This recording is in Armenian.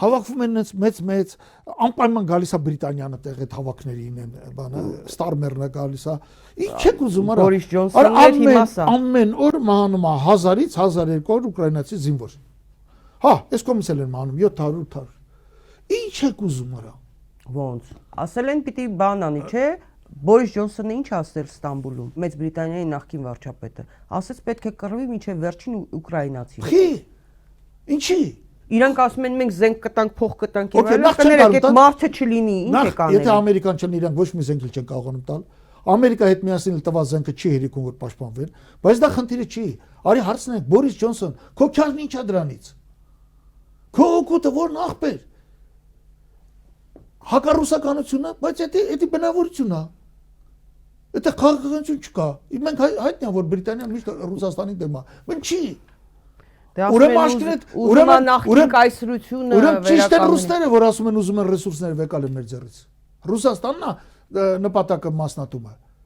Հավաքվում են մեծ անպայման գալիս է Բրիտանիան այդտեղ այդ հավաքներին են բանը Ստարմերն է գալիս է ինչ եք ուզում արա Բորիս Ջոնսոնն էլ հիմա սա ամեն օր մահանում է 1000-ից 1200 ուկրաինացի զինվոր հա այս կողմից էլ են մահանում 700-800 ինչ եք ուզում արա ոնց ասել են պիտի բան անի չէ Բորիս Ջոնսոնը ինչ ասել Ստամբուլում Մեծ Բրիտանիայի նախկին վարչապետը ասեց պետք է կռվի մինչև վերջին ուկրաինացի Խի ինչի Իրանք ասում են մենք զենք կտանք, փող կտանք, այդ մարդը չլինի, ինչ է կանել։ Եթե ամերիկան չլինի, իրանք ոչ մի զենք չեն կարողանում տալ։ Ամերիկայի հետ միասին տված զենքը չի հերիքում որ պաշտպանվեն, բայց դա խնդիրը չի։ Արի հարցնենք Բորիս Ջոնսոն, քո քյարն ի՞նչ է դրանից։ Քո օգուտը որն ախպեր։ Հակառուսականությունը, բայց դա բնավորություն է։ Դա քաղաքականություն չկա։ Մենք հայտնի է որ Բրիտանիան միշտ Ռուսաստանի դեմ է։ Բայց չի։ Ուրեմն նախկին կայսրությունը Ուրեմն ճիշտ են ռուսները, որ ասում են ուզում են ռեսուրսները վեկալ են մեր ձեռից։ Ռուսաստանն է նպատակը մասնատումը։